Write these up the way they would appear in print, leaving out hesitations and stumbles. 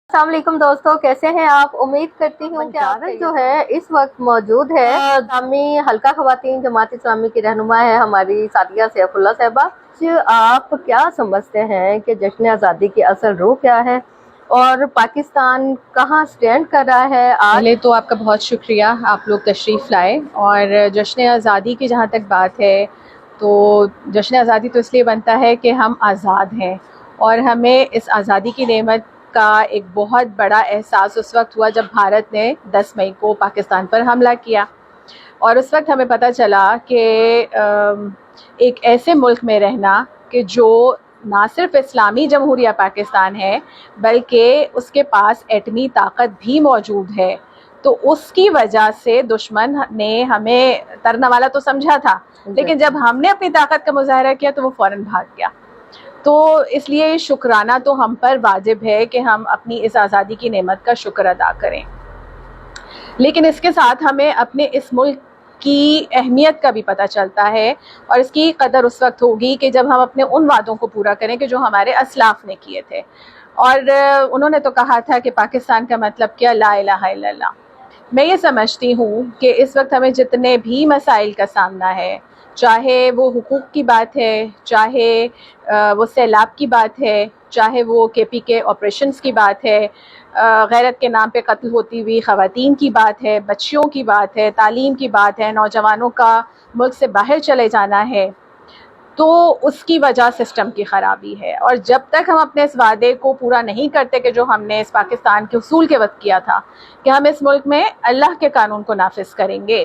السلام علیکم دوستوں، کیسے ہیں آپ؟ امید کرتی ہوں کہ آپ جو ہے اس وقت موجود ہے اسلامی حلقہ خواتین جماعت اسلامی کی رہنما ہے ہماری سعدیہ سیف اللہ صاحبہ۔ آپ کیا سمجھتے ہیں کہ جشن آزادی کی اصل روح کیا ہے اور پاکستان کہاں سٹینڈ کر رہا ہے آج؟ پہلے تو آپ کا بہت شکریہ، آپ لوگ تشریف لائے۔ اور جشن آزادی کی جہاں تک بات ہے تو جشن آزادی تو اس لیے بنتا ہے کہ ہم آزاد ہیں، اور ہمیں اس آزادی کی نعمت کا ایک بہت بڑا احساس اس وقت ہوا جب بھارت نے 10 مئی کو پاکستان پر حملہ کیا، اور اس وقت ہمیں پتہ چلا کہ ایک ایسے ملک میں رہنا کہ جو نہ صرف اسلامی جمہوریہ پاکستان ہے بلکہ اس کے پاس ایٹمی طاقت بھی موجود ہے، تو اس کی وجہ سے دشمن نے ہمیں ترنا والا تو سمجھا تھا، لیکن جب ہم نے اپنی طاقت کا مظاہرہ کیا تو وہ فوراً بھاگ گیا۔ تو اس لیے شکرانہ تو ہم پر واجب ہے کہ ہم اپنی اس آزادی کی نعمت کا شکر ادا کریں، لیکن اس کے ساتھ ہمیں اپنے اس ملک کی اہمیت کا بھی پتہ چلتا ہے، اور اس کی قدر اس وقت ہوگی کہ جب ہم اپنے ان وعدوں کو پورا کریں کہ جو ہمارے اسلاف نے کیے تھے۔ اور انہوں نے تو کہا تھا کہ پاکستان کا مطلب کیا، لا الہ الا اللہ۔ میں یہ سمجھتی ہوں کہ اس وقت ہمیں جتنے بھی مسائل کا سامنا ہے، چاہے وہ حقوق کی بات ہے، چاہے وہ سیلاب کی بات ہے، چاہے وہ KP کے آپریشنز کی بات ہے، غیرت کے نام پہ قتل ہوتی ہوئی خواتین کی بات ہے، بچیوں کی بات ہے، تعلیم کی بات ہے، نوجوانوں کا ملک سے باہر چلے جانا ہے، تو اس کی وجہ سسٹم کی خرابی ہے۔ اور جب تک ہم اپنے اس وعدے کو پورا نہیں کرتے کہ جو ہم نے اس پاکستان کے حصول کے وقت کیا تھا کہ ہم اس ملک میں اللہ کے قانون کو نافذ کریں گے،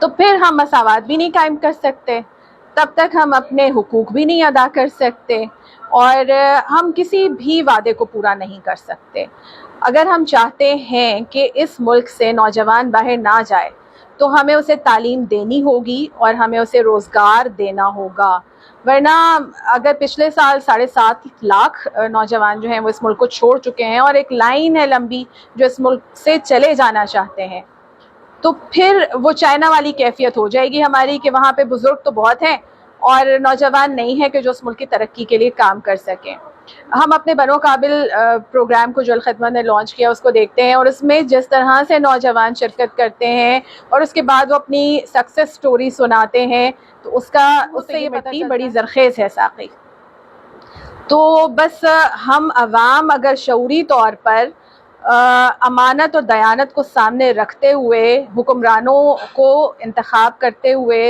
تو پھر ہم مساوات بھی نہیں قائم کر سکتے، تب تک ہم اپنے حقوق بھی نہیں ادا کر سکتے، اور ہم کسی بھی وعدے کو پورا نہیں کر سکتے۔ اگر ہم چاہتے ہیں کہ اس ملک سے نوجوان باہر نہ جائے تو ہمیں اسے تعلیم دینی ہوگی اور ہمیں اسے روزگار دینا ہوگا، ورنہ اگر پچھلے سال 7.5 لاکھ نوجوان جو ہیں وہ اس ملک کو چھوڑ چکے ہیں، اور ایک لائن ہے لمبی جو اس ملک سے چلے جانا چاہتے ہیں، تو پھر وہ چائنا والی کیفیت ہو جائے گی ہماری کہ وہاں پہ بزرگ تو بہت ہیں اور نوجوان نہیں ہے کہ جو اس ملک کی ترقی کے لیے کام کر سکیں۔ ہم اپنے بنو قابل پروگرام کو جو الخدمت نے لانچ کیا اس کو دیکھتے ہیں، اور اس میں جس طرح سے نوجوان شرکت کرتے ہیں اور اس کے بعد وہ اپنی سکسیس سٹوری سناتے ہیں، تو اس سے یہ مٹی بڑی زرخیز ہے ساقی۔ تو بس ہم عوام اگر شعوری طور پر امانت اور دیانت کو سامنے رکھتے ہوئے، حکمرانوں کو انتخاب کرتے ہوئے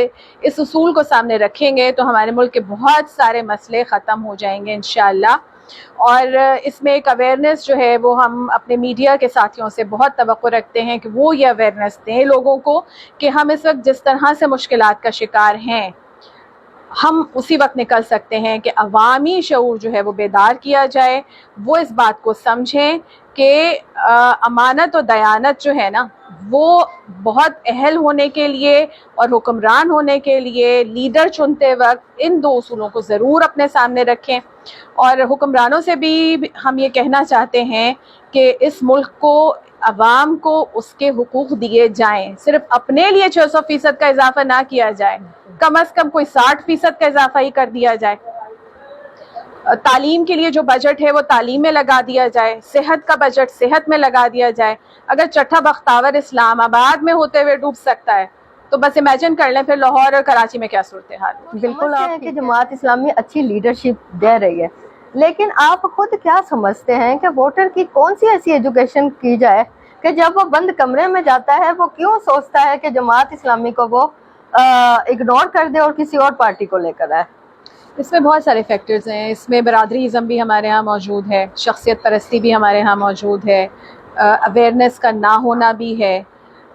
اس اصول کو سامنے رکھیں گے تو ہمارے ملک کے بہت سارے مسئلے ختم ہو جائیں گے انشاءاللہ۔ اور اس میں ایک اویئرنیس جو ہے وہ ہم اپنے میڈیا کے ساتھیوں سے بہت توقع رکھتے ہیں کہ وہ یہ اویئرنیس دیں لوگوں کو کہ ہم اس وقت جس طرح سے مشکلات کا شکار ہیں، ہم اسی وقت نکل سکتے ہیں کہ عوامی شعور جو ہے وہ بیدار کیا جائے، وہ اس بات کو سمجھیں کہ امانت و دیانت جو ہے نا وہ بہت اہل ہونے کے لیے اور حکمران ہونے کے لیے لیڈر چنتے وقت ان دو اصولوں کو ضرور اپنے سامنے رکھیں۔ اور حکمرانوں سے بھی ہم یہ کہنا چاہتے ہیں کہ اس ملک کو، عوام کو اس کے حقوق دیے جائیں، صرف اپنے لیے 600% کا اضافہ نہ کیا جائے، کم از کم کوئی 60% کا اضافہ ہی کر دیا جائے۔ تعلیم کے لیے جو بجٹ ہے وہ تعلیم میں لگا دیا جائے، صحت کا بجٹ صحت میں لگا دیا جائے۔ اگر چٹھا بختاور اسلام آباد میں ہوتے ہوئے ڈوب سکتا ہے تو بس امیجن کر لیں پھر لاہور اور کراچی میں کیا صورتحال ہے۔ بالکل آپ کی جماعت اسلامی اچھی لیڈرشپ دے رہی ہے، لیکن آپ خود کیا سمجھتے ہیں کہ ووٹر کی کون سی ایسی ایجوکیشن کی جائے کہ جب وہ بند کمرے میں جاتا ہے وہ کیوں سوچتا ہے کہ جماعت اسلامی کو وہ اگنور کر دے اور کسی اور پارٹی کو لے کر آئے؟ اس میں بہت سارے فیکٹرز ہیں، اس میں برادری ازم بھی ہمارے ہاں موجود ہے، شخصیت پرستی بھی ہمارے ہاں موجود ہے، اویئرنیس کا نہ ہونا بھی ہے،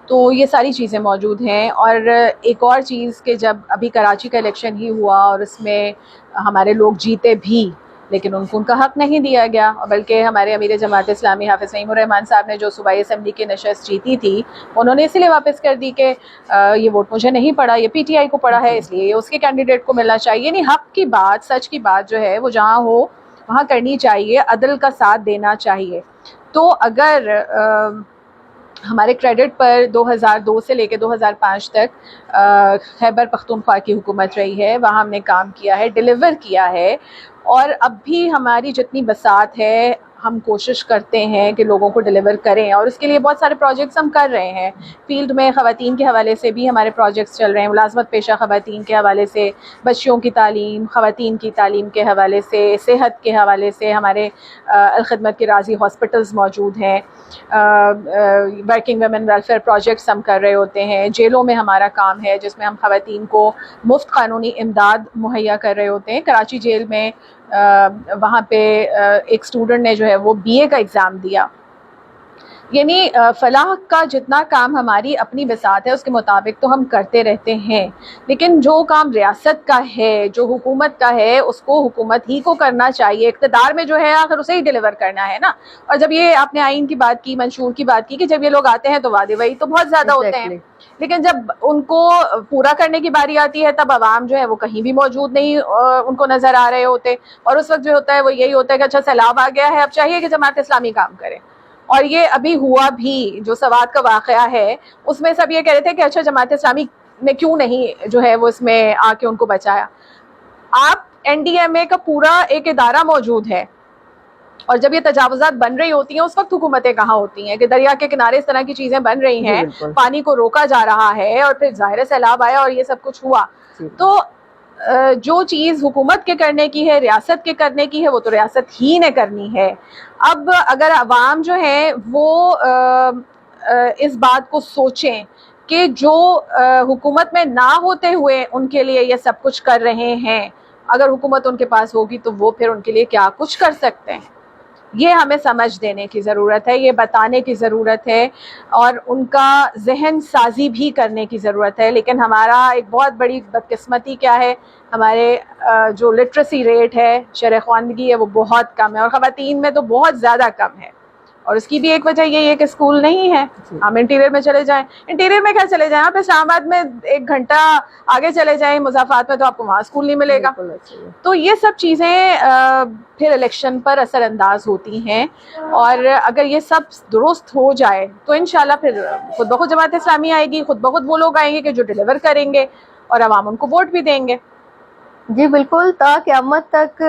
تو یہ ساری چیزیں موجود ہیں۔ اور ایک اور چیز کہ جب ابھی کراچی کا الیکشن ہی ہوا اور اس میں ہمارے لوگ جیتے بھی لیکن ان کو ان کا حق نہیں دیا گیا، اور بلکہ ہمارے امیر جماعت اسلامی حافظ نعیم الرحمان صاحب نے جو صوبائی اسمبلی کی نشست جیتی تھی انہوں نے اسی لیے واپس کر دی کہ یہ ووٹ مجھے نہیں پڑا، یہ PTI کو پڑا ہے، اس لیے یہ اس کے کینڈیڈیٹ کو ملنا چاہیے۔ یعنی حق کی بات، سچ کی بات جو ہے وہ جہاں ہو وہاں کرنی چاہیے، عدل کا ساتھ دینا چاہیے۔ تو اگر ہمارے کریڈٹ پر 2002 سے لے کے 2005 تک خیبر پختونخوا کی حکومت رہی ہے، وہاں ہم نے کام کیا ہے، ڈیلیور کیا ہے، اور اب بھی ہماری جتنی بساط ہے ہم کوشش کرتے ہیں کہ لوگوں کو ڈلیور کریں، اور اس کے لیے بہت سارے پروجیکٹس ہم کر رہے ہیں. فیلڈ میں خواتین کے حوالے سے بھی ہمارے پروجیکٹس چل رہے ہیں، ملازمت پیشہ خواتین کے حوالے سے، بچیوں کی تعلیم، خواتین کی تعلیم کے حوالے سے، صحت کے حوالے سے ہمارے الخدمت کے راضی ہاسپٹلز موجود ہیں. ورکنگ ویمن ویلفیئر پروجیکٹس ہم کر رہے ہوتے ہیں. جیلوں میں ہمارا کام ہے جس میں ہم خواتین کو مفت قانونی امداد مہیا کر رہے ہوتے ہیں. کراچی جیل میں وہاں پہ ایک اسٹوڈنٹ نے جو ہے وہ BA کا ایگزام دیا. یعنی فلاح کا جتنا کام ہماری اپنی بساط ہے اس کے مطابق تو ہم کرتے رہتے ہیں، لیکن جو کام ریاست کا ہے، جو حکومت کا ہے، اس کو حکومت ہی کو کرنا چاہیے. اقتدار میں جو ہے آخر اسے ہی ڈیلیور کرنا ہے نا. اور جب یہ آپ نے آئین کی بات کی، منشور کی بات کی کہ جب یہ لوگ آتے ہیں تو وعدے وہی تو بہت زیادہ ہوتے ہیں، لیکن جب ان کو پورا کرنے کی باری آتی ہے تب عوام جو ہے وہ کہیں بھی موجود نہیں ان کو نظر آ رہے ہوتے. اور اس وقت جو ہوتا ہے وہ یہی ہوتا ہے کہ اچھا سیلاب آ گیا ہے، اب چاہیے کہ جماعت اسلامی کام کرے. اور یہ ابھی ہوا بھی، جو سوات کا واقعہ ہے اس میں سب یہ کہہ رہے تھے کہ اچھا جماعت اسلامی نے کیوں نہیں جو ہے وہ اس میں آ کے ان کو بچایا. آپ NDMA کا پورا ایک ادارہ موجود ہے، اور جب یہ تجاوزات بن رہی ہوتی ہیں اس وقت حکومتیں کہاں ہوتی ہیں کہ دریا کے کنارے اس طرح کی چیزیں بن رہی ہیں، پانی کو روکا جا رہا ہے، اور پھر ظاہر سیلاب آیا اور یہ سب کچھ ہوا. تو جو چیز حکومت کے کرنے کی ہے، ریاست کے کرنے کی ہے، وہ تو ریاست ہی نے کرنی ہے. اب اگر عوام جو ہے وہ اس بات کو سوچیں کہ جو حکومت میں نہ ہوتے ہوئے ان کے لیے یہ سب کچھ کر رہے ہیں، اگر حکومت ان کے پاس ہوگی تو وہ پھر ان کے لیے کیا کچھ کر سکتے ہیں، یہ ہمیں سمجھ دینے کی ضرورت ہے، یہ بتانے کی ضرورت ہے، اور ان کا ذہن سازی بھی کرنے کی ضرورت ہے. لیکن ہمارا ایک بہت بڑی بدقسمتی کیا ہے، ہمارے جو لٹریسی ریٹ ہے، شرح خواندگی ہے، وہ بہت کم ہے، اور خواتین میں تو بہت زیادہ کم ہے. اور اس کی بھی ایک وجہ یہی ہے کہ اسکول نہیں ہے. ہم انٹیریئر میں چلے جائیں، انٹیریئر میں کیا چلے جائیں، آپ اسلام آباد میں 1 گھنٹہ آگے چلے جائیں مضافات میں تو آپ کو وہاں اسکول نہیں ملے گا. تو یہ سب چیزیں پھر الیکشن پر اثر انداز ہوتی ہیں، اور اگر یہ سب درست ہو جائے تو انشاءاللہ پھر خود بخود جماعت اسلامی آئے گی، خود بخود وہ لوگ آئیں گے کہ جو ڈیلیور کریں گے، اور عوام ان کو ووٹ بھی دیں گے. جی بالکل، تا قیامت تک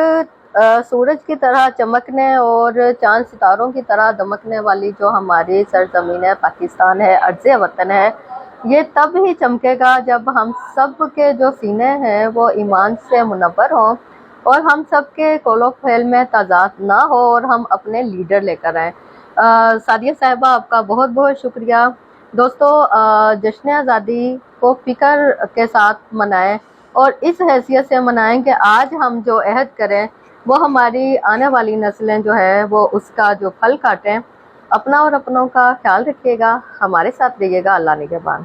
سورج کی طرح چمکنے اور چاند ستاروں کی طرح دمکنے والی جو ہماری سرزمین ہے، پاکستان ہے، ارض وطن ہے، یہ تب ہی چمکے گا جب ہم سب کے جو سینے ہیں وہ ایمان سے منور ہوں، اور ہم سب کے قول و فعل میں تضاد نہ ہو، اور ہم اپنے لیڈر لے کر آئیں. سعدیہ صاحبہ، آپ کا بہت بہت شکریہ. دوستو، جشن آزادی کو فکر کے ساتھ منائیں، اور اس حیثیت سے منائیں کہ آج ہم جو عہد کریں وہ ہماری آنے والی نسلیں جو ہے وہ اس کا جو پھل کاٹیں. اپنا اور اپنوں کا خیال رکھیے گا، ہمارے ساتھ رہیے گا. اللہ نگہبان.